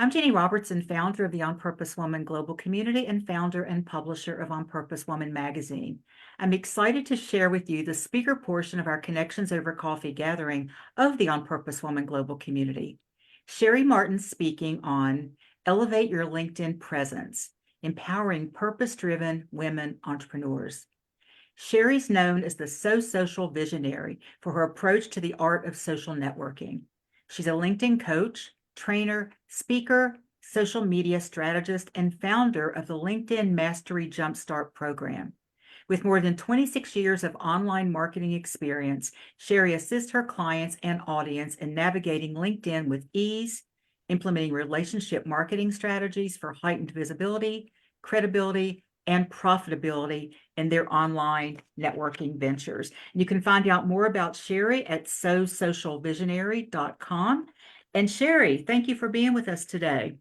I'm Jenny Robertson, founder of the On Purpose Woman Global Community and founder and publisher of On Purpose Woman magazine. I'm excited to share with you the speaker portion of our Connections Over Coffee gathering of the On Purpose Woman Global Community. Cheri Martin speaking on Elevate Your LinkedIn Presence, Empowering Purpose-Driven Women Entrepreneurs. Cheri's known as the social visionary for her approach to the art of social networking. She's a LinkedIn coach, trainer, speaker, social media strategist, and founder of the LinkedIn Mastery Jumpstart program. With more than 26 years of online marketing experience, Cheri assists her clients and audience in navigating LinkedIn with ease, implementing relationship marketing strategies for heightened visibility, credibility, and profitability in their online networking ventures. You can find out more about Cheri at sosocialvisionary.com. And Cheri, thank you for being with us today.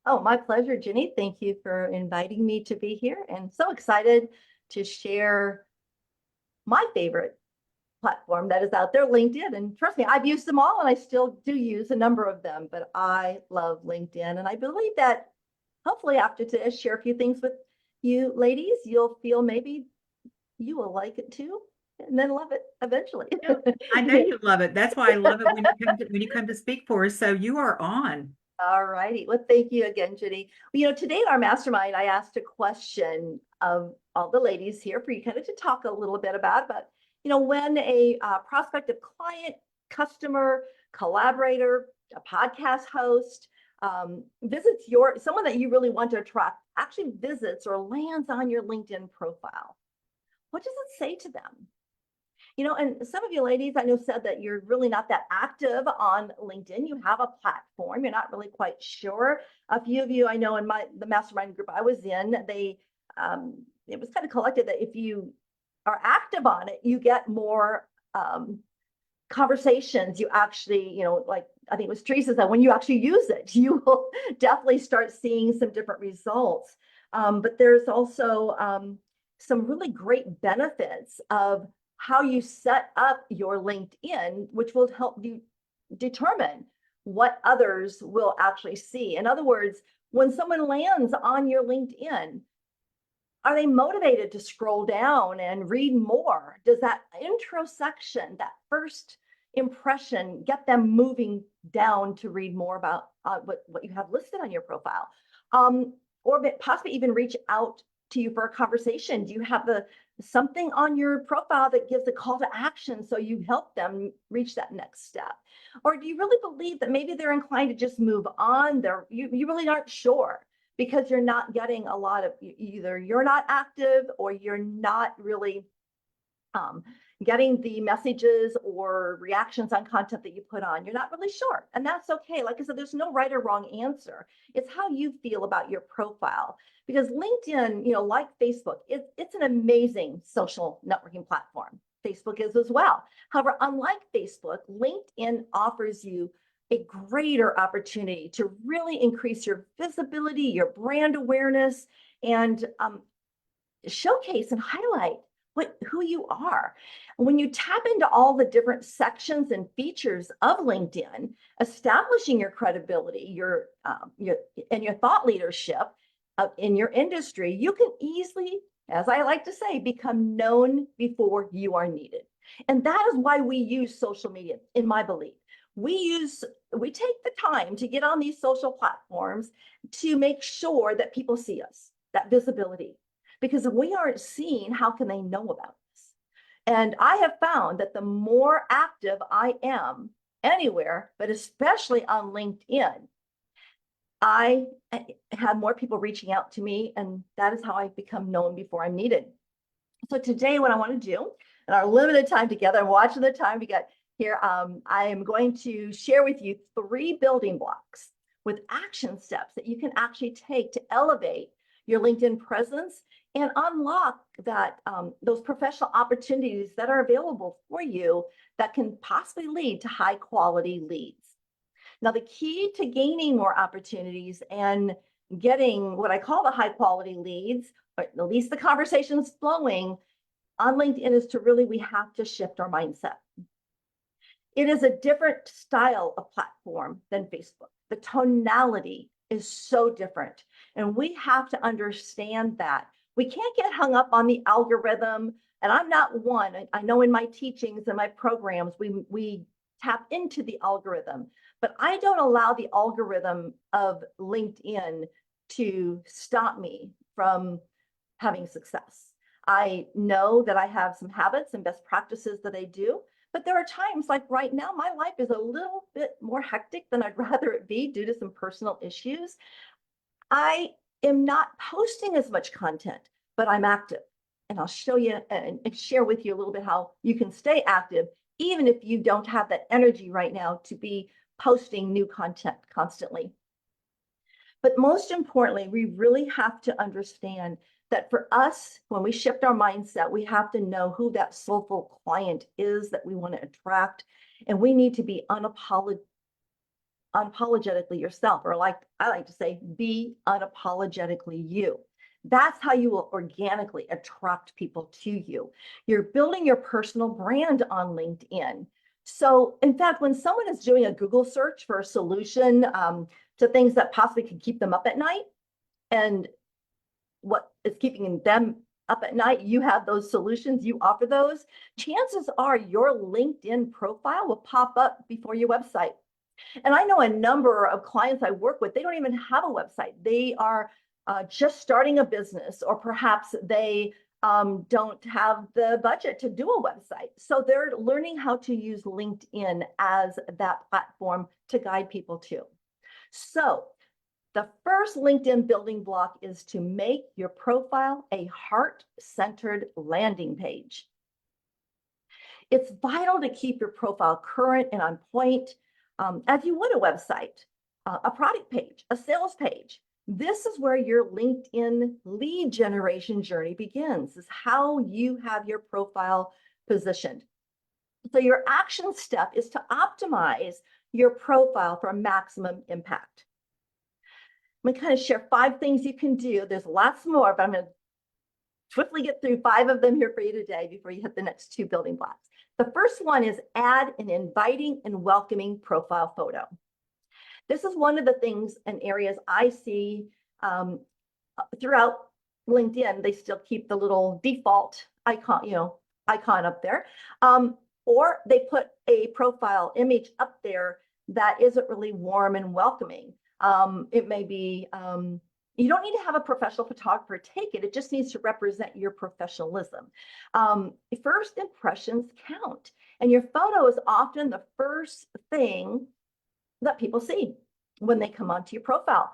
Oh, my pleasure, Jenny. Thank you for inviting me to be here, and so excited to share my favorite platform that is out there, LinkedIn. And trust me, I've used them all and I still do use a number of them, but I love LinkedIn. And I believe that hopefully after today, share a few things with you ladies, you'll feel maybe you will like it too, and then love it eventually. I know you love it. That's why I love it when you come to speak for us. So you are on. All righty. Well, thank you again, Jenny. Today in our mastermind, I asked a question of all the ladies here for you kind of to talk a little bit about, but when a prospective client, customer, collaborator, a podcast host visits someone that you really want to attract, actually visits or lands on your LinkedIn profile, what does it say to them? And some of you ladies I know said that you're really not that active on LinkedIn. You have a platform, you're not really quite sure. A few of you I know in the mastermind group I was in, it was kind of collected that if you are active on it, you get more conversations. You actually, like I think it was Teresa said, when you actually use it, you will definitely start seeing some different results. But there's also some really great benefits of how you set up your LinkedIn, which will help you determine what others will actually see. In other words, when someone lands on your LinkedIn, are they motivated to scroll down and read more? Does that intro section, that first impression, get them moving down to read more about what you have listed on your profile? Or possibly even reach out to you for a conversation? Do you have something on your profile that gives a call to action so you help them reach that next step? Or do you really believe that maybe they're inclined to just move on? You really aren't sure because you're not getting a lot of, either you're not active or you're not really getting the messages or reactions on content that you put on. You're not really sure, and that's okay. Like I said, there's no right or wrong answer. It's how you feel about your profile, because LinkedIn, like Facebook, it's an amazing social networking platform. Facebook is as well. However, unlike Facebook, LinkedIn offers you a greater opportunity to really increase your visibility, your brand awareness, and showcase and highlight who you are. When you tap into all the different sections and features of LinkedIn, establishing your credibility, your thought leadership in your industry, you can easily, as I like to say, become known before you are needed. And that is why we use social media, in my belief. We take the time to get on these social platforms to make sure that people see us, that visibility. Because if we aren't seen, how can they know about this? And I have found that the more active I am anywhere, but especially on LinkedIn, I have more people reaching out to me, and that is how I become known before I'm needed. So today, what I want to do, in our limited time together, I'm watching the time we got here, I am going to share with you 3 building blocks with action steps that you can actually take to elevate your LinkedIn presence and unlock those professional opportunities that are available for you that can possibly lead to high quality leads. Now, the key to gaining more opportunities and getting what I call the high quality leads, or at least the conversations flowing on LinkedIn, is we have to shift our mindset. It is a different style of platform than Facebook. The tonality is so different. And we have to understand that. We can't get hung up on the algorithm. And I'm not one. I know in my teachings and my programs, we tap into the algorithm, but I don't allow the algorithm of LinkedIn to stop me from having success. I know that I have some habits and best practices that I do, but there are times like right now, my life is a little bit more hectic than I'd rather it be due to some personal issues. I am not posting as much content, but I'm active. And I'll show you and share with you a little bit how you can stay active, even if you don't have that energy right now to be posting new content constantly. But most importantly, we really have to understand that for us, when we shift our mindset, we have to know who that soulful client is that we want to attract. And we need to be unapologetically yourself, or like I like to say, be unapologetically you. That's how you will organically attract people to you. You're building your personal brand on LinkedIn. So in fact, when someone is doing a Google search for a solution to things that possibly could keep them up at night, and what is keeping them up at night, you have those solutions, you offer those, chances are your LinkedIn profile will pop up before your website. And I know a number of clients I work with, they don't even have a website. They are just starting a business, or perhaps they don't have the budget to do a website. So they're learning how to use LinkedIn as that platform to guide people to. So the first LinkedIn building block is to make your profile a heart-centered landing page. It's vital to keep your profile current and on point, as you would a website, a product page, a sales page. This is where your LinkedIn lead generation journey begins, is how you have your profile positioned. So your action step is to optimize your profile for maximum impact. I'm going to kind of share 5 things you can do. There's lots more, but I'm going to swiftly get through 5 of them here for you today before you hit the next 2 building blocks. The first one is add an inviting and welcoming profile photo. This is one of the things and areas I see throughout LinkedIn. They still keep the little default icon up there, or they put a profile image up there that isn't really warm and welcoming. It may be, you don't need to have a professional photographer take it. It just needs to represent your professionalism. First impressions count, and your photo is often the first thing that people see when they come onto your profile.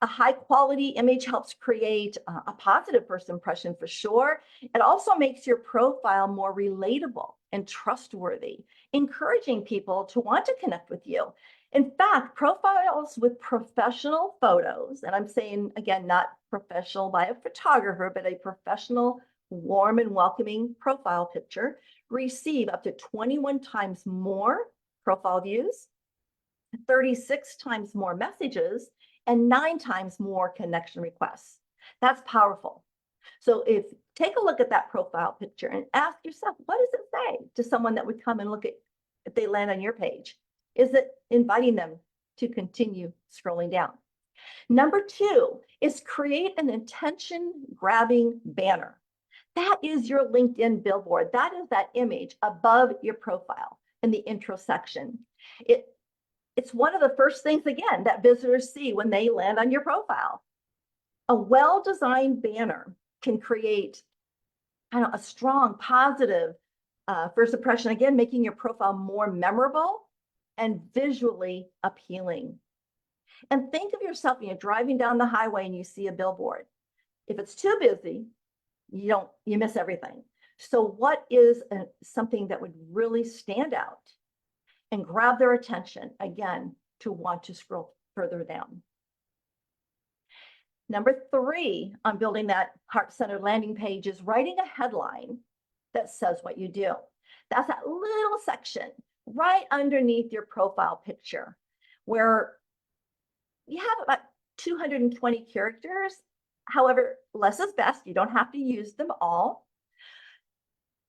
A high quality image helps create a positive first impression for sure. It also makes your profile more relatable and trustworthy, encouraging people to want to connect with you. In fact, profiles with professional photos, and I'm saying again, not professional by a photographer, but a professional, warm and welcoming profile picture, receive up to 21 times more profile views, 36 times more messages, and 9 times more connection requests. That's powerful. So take a look at that profile picture and ask yourself, what does it say to someone that would come and look at if they land on your page? Is it inviting them to continue scrolling down? Number 2 is create an attention-grabbing banner. That is your LinkedIn billboard. That is that image above your profile in the intro section. It's one of the first things, again, that visitors see when they land on your profile. A well-designed banner can create a strong, positive first impression, again, making your profile more memorable and visually appealing. And think of yourself when you're driving down the highway and you see a billboard. If it's too busy, you miss everything. So what is something that would really stand out and grab their attention, again, to want to scroll further down? Number 3 on building that heart-centered landing page is writing a headline that says what you do. That's that little section right underneath your profile picture where you have about 220 characters. However, less is best. You don't have to use them all.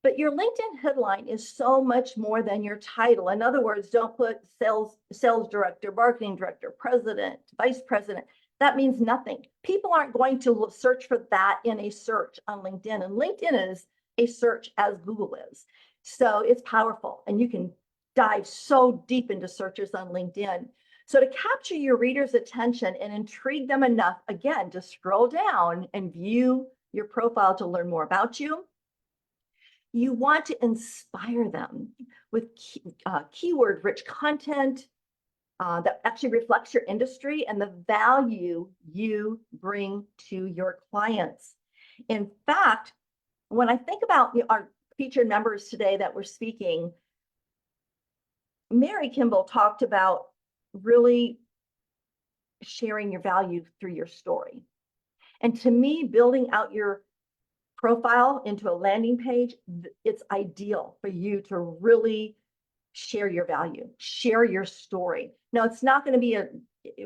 But your LinkedIn headline is so much more than your title. In other words, don't put sales director, marketing director, president, vice president. That means nothing. People aren't going to search for that in a search on LinkedIn. And LinkedIn is a search as Google is. So it's powerful, and you can dive so deep into searches on LinkedIn. So to capture your readers' attention and intrigue them enough, again, to scroll down and view your profile to learn more about you, you want to inspire them with keyword-rich content that actually reflects your industry and the value you bring to your clients. In fact, when I think about our featured members today that were speaking, Mary Kimball talked about really sharing your value through your story. And to me, building out your profile into a landing page, it's ideal for you to really share your value, share your story. Now, it's not going to be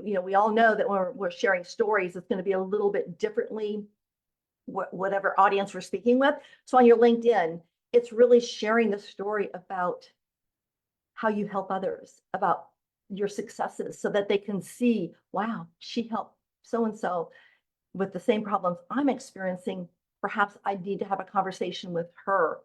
we all know that when we're sharing stories, it's going to be a little bit differently, whatever audience we're speaking with. So on your LinkedIn, it's really sharing the story about how you help others, about your successes, so that they can see, wow, she helped so-and-so with the same problems I'm experiencing. Perhaps I need to have a conversation with her.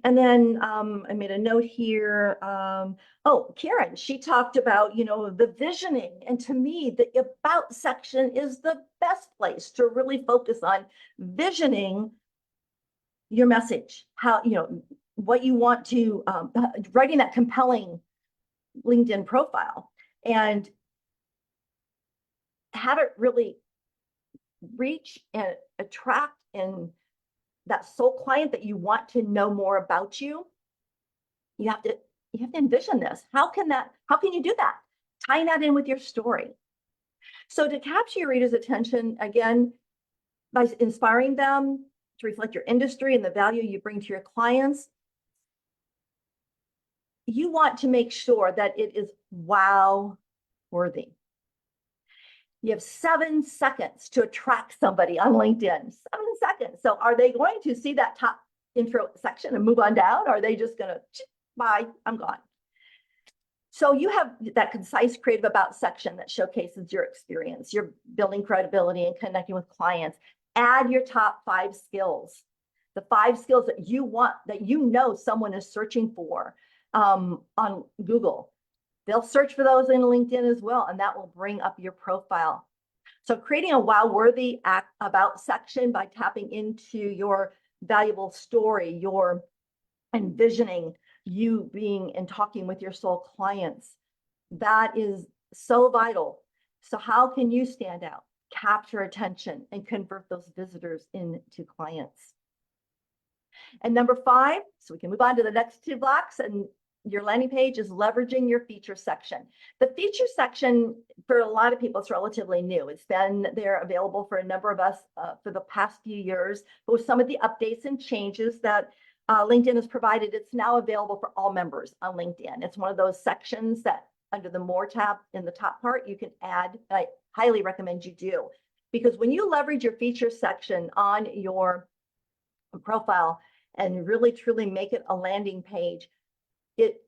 And then I made a note here. Oh, Karen, she talked about, the visioning. And to me, the about section is the best place to really focus on visioning your message, how, what you want to, writing that compelling LinkedIn profile, and have it really reach and attract and that soul client that you want to know more about you. You have to envision this. How can you do that? Tying that in with your story. So to capture your readers' attention, again, by inspiring them to reflect your industry and the value you bring to your clients, you want to make sure that it is wow worthy. You have 7 seconds to attract somebody on LinkedIn. 7 seconds. So are they going to see that top intro section and move on down? Or are they just going to, bye, I'm gone? So you have that concise creative about section that showcases your experience. You're building credibility and connecting with clients. Add your top 5 skills, the 5 skills that you want, that someone is searching for on Google. They'll search for those in LinkedIn as well, and that will bring up your profile. So creating a wow-worthy about section by tapping into your valuable story, your envisioning you being and talking with your soul clients, that is so vital. So how can you stand out, capture attention, and convert those visitors into clients? And number 5, so we can move on to the next 2 blocks, and your landing page is leveraging your feature section. The feature section, for a lot of people, it's relatively new. It's been there available for a number of us for the past few years, but with some of the updates and changes that LinkedIn has provided, it's now available for all members on LinkedIn. It's one of those sections that under the More tab in the top part, you can add. I highly recommend you do, because when you leverage your feature section on your profile and really truly make it a landing page, it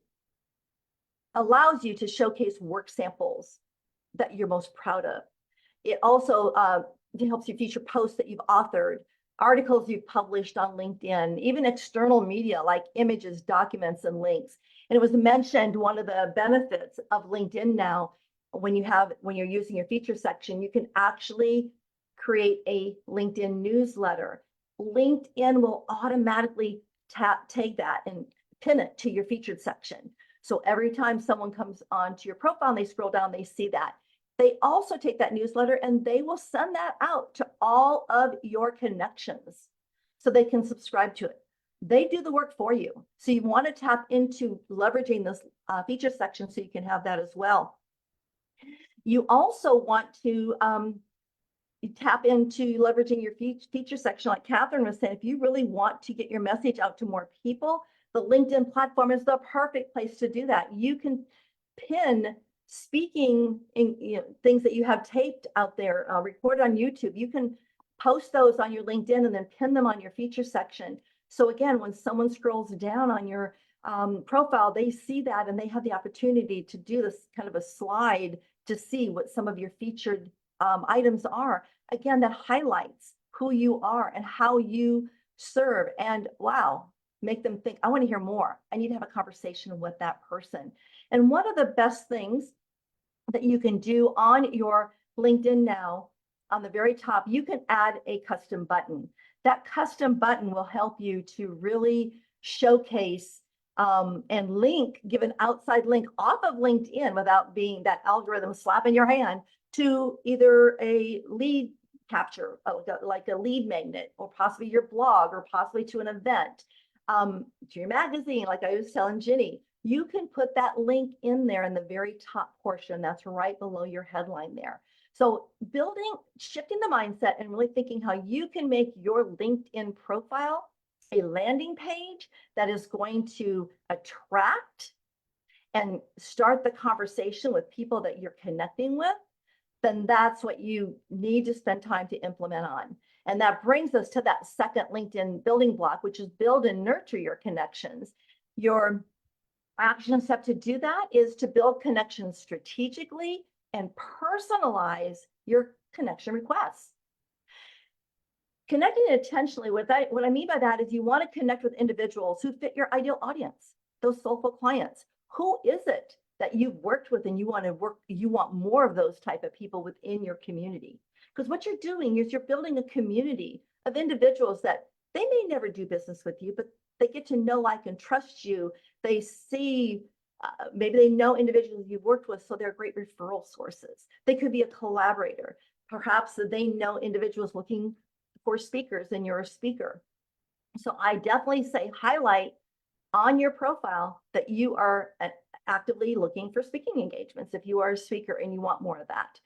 allows you to showcase work samples that you're most proud of. It also helps you feature posts that you've authored, articles you've published on LinkedIn, even external media like images, documents, and links. And it was mentioned, one of the benefits of LinkedIn now, when you're using your feature section, you can actually create a LinkedIn newsletter. LinkedIn will automatically take that and pin it to your featured section. So every time someone comes onto your profile and they scroll down, they see that. They also take that newsletter and they will send that out to all of your connections so they can subscribe to it. They do the work for you. So you want to tap into leveraging this feature section so you can have that as well. You also want to tap into leveraging your feature section, like Catherine was saying. If you really want to get your message out to more people, the LinkedIn platform is the perfect place to do that. You can pin speaking in things that you have taped out there, record on YouTube. You can post those on your LinkedIn and then pin them on your feature section So again, when someone scrolls down on your profile, they see that and they have the opportunity to do this kind of a slide to see what some of your featured items are. Again, that highlights who you are and how you serve. And wow, make them think, I want to hear more. I need to have a conversation with that person. And one of the best things that you can do on your LinkedIn now, on the very top, you can add a custom button. That custom button will help you to really showcase and link, give an outside link off of LinkedIn without being that algorithm slapping your hand to either a lead capture, like a lead magnet, or possibly your blog, or possibly to an event, to your magazine, like I was telling Ginny. You can put that link in there in the very top portion. That's right below your headline there. So shifting the mindset and really thinking how you can make your LinkedIn profile a landing page that is going to attract and start the conversation with people that you're connecting with, then that's what you need to spend time to implement on. And that brings us to that second LinkedIn building block, which is build and nurture your connections. Your action step to do that is to build connections strategically and personalize your connection requests. Connecting intentionally, what I mean by that is you want to connect with individuals who fit your ideal audience, those soulful clients. Who is it that you've worked with and you want more of those type of people within your community? Because what you're doing is you're building a community of individuals that they may never do business with you, but they get to know, like, and trust you. They see, maybe they know individuals you've worked with, so they're great referral sources. They could be a collaborator. Perhaps they know individuals looking for speakers and you're a speaker. So I definitely say highlight on your profile that you are actively looking for speaking engagements if you are a speaker and you want more of that.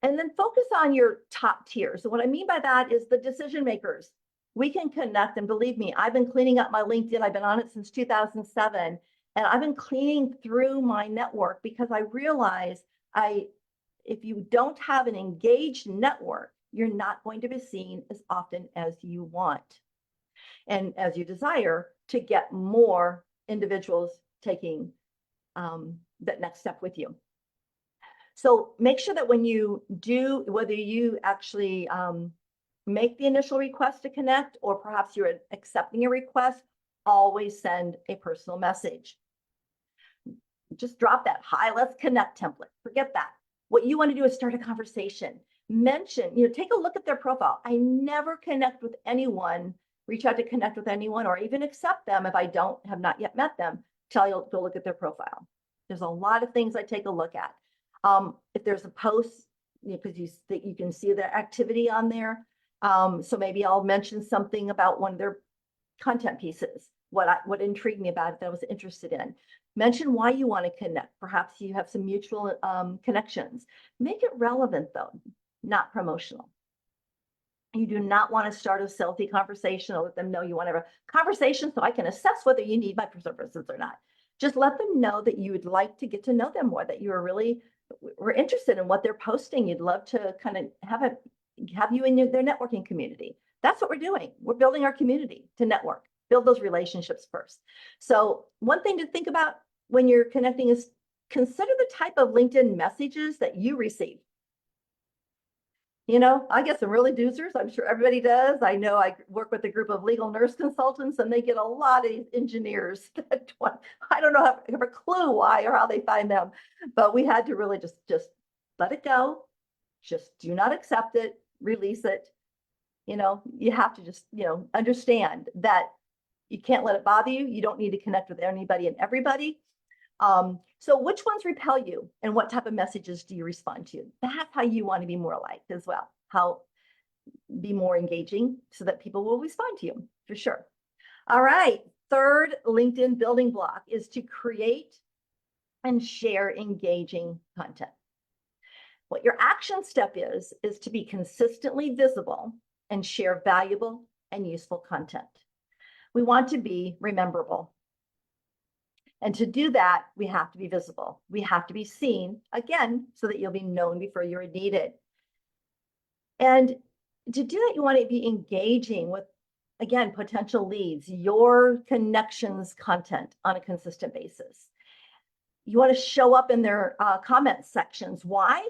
And then focus on your top tier. So what I mean by that is the decision makers. We can connect, and believe me, I've been cleaning up my LinkedIn. I've been on it since 2007, and I've been cleaning through my network because I realize if you don't have an engaged network, you're not going to be seen as often as you want and as you desire to get more individuals taking that next step with you. So make sure that when you do, whether you actually make the initial request to connect, or perhaps you're accepting a request, always send a personal message. Just drop that hi, let's connect template. Forget that. What you want to do is start a conversation. Mention, take a look at their profile. I never connect with anyone, reach out to connect with anyone, or even accept them if I have not yet met them, till I go look at their profile. There's a lot of things I take a look at. If there's a post, because you can see their activity on there. So maybe I'll mention something about one of their content pieces, what intrigued me about it that I was interested in. Mention why you want to connect. Perhaps you have some mutual connections. Make it relevant though, not promotional. You do not want to start a salesy conversation or let them know you want to have a conversation so I can assess whether you need my services or not. Just let them know that you would like to get to know them more, that you we're interested in what they're posting. You'd love to kind of have you in their networking community. That's what we're doing. We're building our community to network, build those relationships first. So one thing to think about when you're connecting is consider the type of LinkedIn messages that you receive. I get some really doozers. I'm sure everybody does. I know I work with a group of legal nurse consultants, and they get a lot of engineers that I don't know, have a clue why or how they find them, but we had to really just let it go. Just do not accept it, release it. You have to just, understand that you can't let it bother you. You don't need to connect with anybody and everybody. So which ones repel you and what type of messages do you respond to? That's how you want to be more liked as well. Be more engaging so that people will respond to you for sure. All right. Third LinkedIn building block is to create and share engaging content. What your action step is to be consistently visible and share valuable and useful content. We want to be rememberable. And to do that, we have to be visible. We have to be seen, again, so that you'll be known before you're needed. And to do that, you want to be engaging with again, potential leads, your connections content on a consistent basis. You want to show up in their comment sections. Why?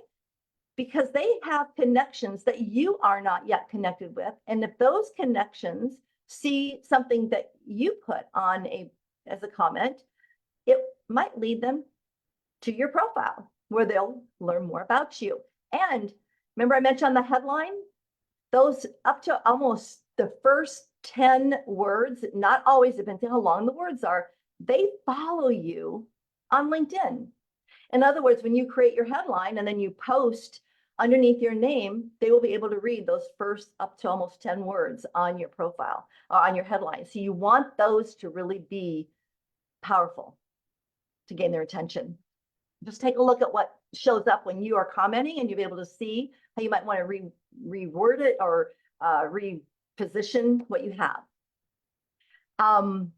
Because they have connections that you are not yet connected with. And if those connections see something that you put on as a comment, it might lead them to your profile where they'll learn more about you. And remember I mentioned on the headline, those up to almost the first 10 words, not always, depending how long the words are, they follow you on LinkedIn. In other words, when you create your headline and then you post underneath your name, they will be able to read those first up to almost 10 words on your profile, on your headline. So you want those to really be powerful to gain their attention. Just take a look at what shows up when you are commenting, and you'll be able to see how you might want to reword it or reposition what you have. And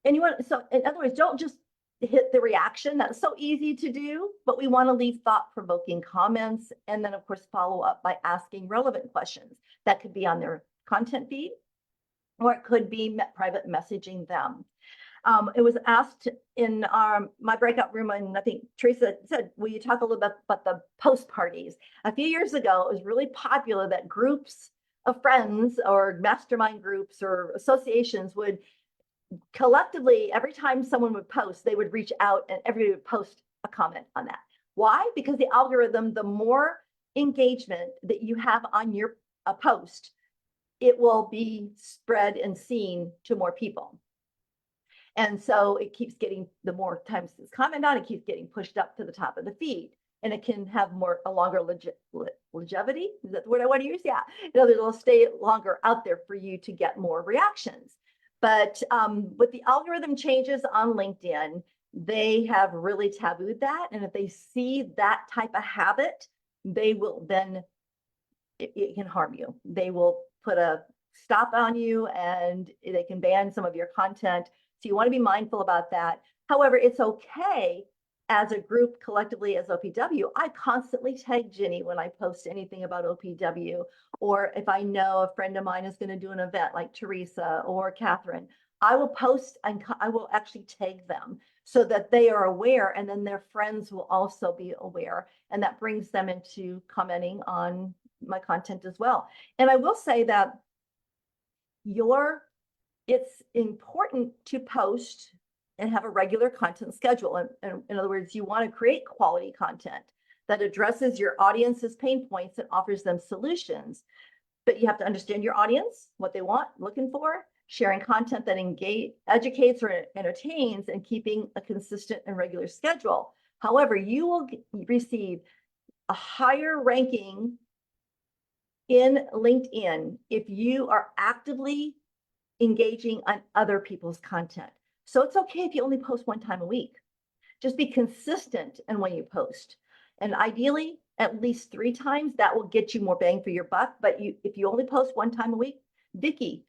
you want, so in other words, don't just hit the reaction. That's so easy to do, but we want to leave thought-provoking comments, and then of course follow up by asking relevant questions. That could be on their content feed, or it could be private messaging them. It was asked in my breakout room, and I think Teresa said, will you talk a little bit about the post parties? A few years ago, it was really popular that groups of friends or mastermind groups or associations would collectively, every time someone would post, they would reach out and everybody would post a comment on that. Why? Because the algorithm, the more engagement that you have on your post, it will be spread and seen to more people. And so it keeps getting, the more times it's commented on, it keeps getting pushed up to the top of the feed. And it can have a longer longevity. Is that the word I want to use? Yeah. In other words, it'll stay longer out there for you to get more reactions. But with the algorithm changes on LinkedIn, they have really tabooed that. And if they see that type of habit, they will then, it can harm you. They will put a stop on you, and they can ban some of your content. So you want to be mindful about that. However, it's okay as a group collectively as OPW. I constantly tag Ginny when I post anything about OPW, or if I know a friend of mine is going to do an event like Teresa or Catherine, I will post and I will actually tag them so that they are aware, and then their friends will also be aware. And that brings them into commenting on my content as well. And I will say that it's important to post and have a regular content schedule. And in other words, you want to create quality content that addresses your audience's pain points and offers them solutions. But you have to understand your audience, what they want, looking for, sharing content that educates or entertains, and keeping a consistent and regular schedule. However, you will receive a higher ranking in LinkedIn if you are actively engaging on other people's content. So it's okay if you only post one time a week. Just be consistent in when you post. And ideally, at least 3 times, that will get you more bang for your buck. But if you only post one time a week, Vicki,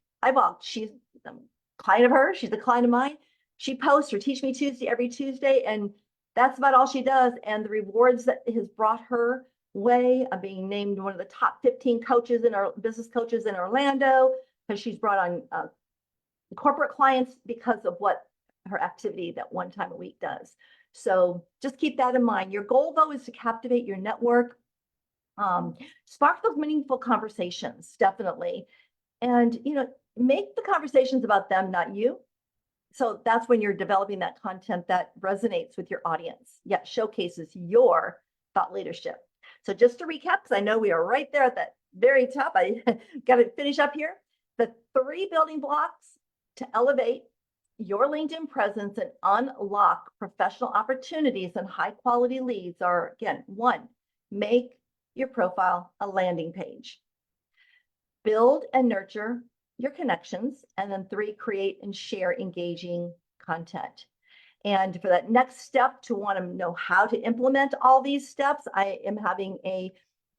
she's a client of hers, she's a client of mine. She posts her Teach Me Tuesday every Tuesday, and that's about all she does. And the rewards that has brought her way of being named one of the top 15 coaches in our business coaches in Orlando, because she's brought on corporate clients because of what her activity that one time a week does. So just keep that in mind. Your goal, though, is to captivate your network, spark those meaningful conversations, definitely. And, make the conversations about them, not you. So that's when you're developing that content that resonates with your audience, yet showcases your thought leadership. So just to recap, because I know we are right there at that very top, I got to finish up here. The 3 building blocks to elevate your LinkedIn presence and unlock professional opportunities and high quality leads are, again, 1, make your profile a landing page. Build and nurture your connections. And then 3, create and share engaging content. And for that next step, to want to know how to implement all these steps, I am having a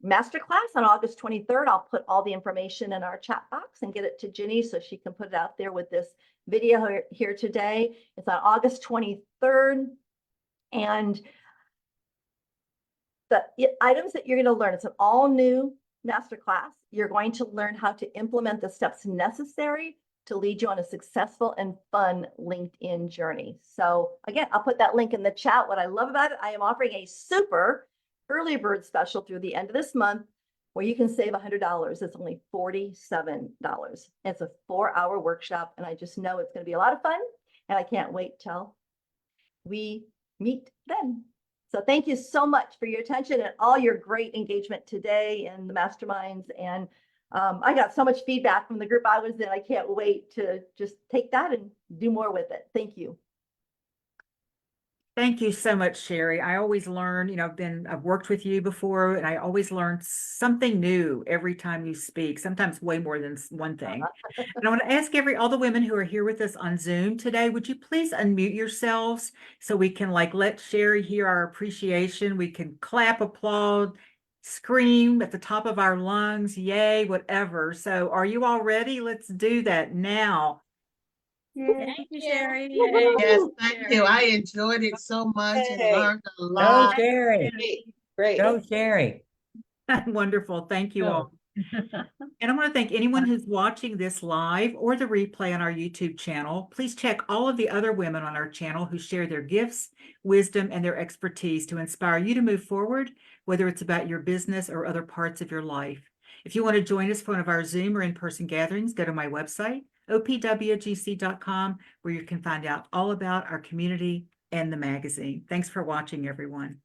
masterclass on August 23rd. I'll put all the information in our chat box and get it to Ginny so she can put it out there with this video here today. It's on August 23rd. And the items that you're going to learn, it's an all new masterclass. You're going to learn how to implement the steps necessary to lead you on a successful and fun LinkedIn journey. So again, I'll put that link in the chat. What I love about it, I am offering a super early bird special through the end of this month where you can save $100. It's only $47. It's a 4-hour workshop, and I just know it's going to be a lot of fun, and I can't wait till we meet then. So thank you so much for your attention and all your great engagement today in the masterminds. And I got so much feedback from the group I was in. I can't wait to just take that and do more with it. Thank you. Thank you so much, Cheri. I always learn, you know, I've worked with you before, and I always learn something new every time you speak, sometimes way more than one thing. And I want to ask all the women who are here with us on Zoom today, would you please unmute yourselves so we can let Cheri hear our appreciation? We can clap, applaud, scream at the top of our lungs, yay, whatever. So are you all ready? Let's do that now. Thank you, Cheri. Yes, thank you. I enjoyed it so much and learned a Go, lot. Cheri. Great. Go, Cheri. Wonderful. Thank you all. And I want to thank anyone who's watching this live or the replay on our YouTube channel. Please check all of the other women on our channel who share their gifts, wisdom, and their expertise to inspire you to move forward, whether it's about your business or other parts of your life. If you want to join us for one of our Zoom or in-person gatherings, go to my website, opwgc.com, where you can find out all about our community and the magazine. Thanks for watching, everyone.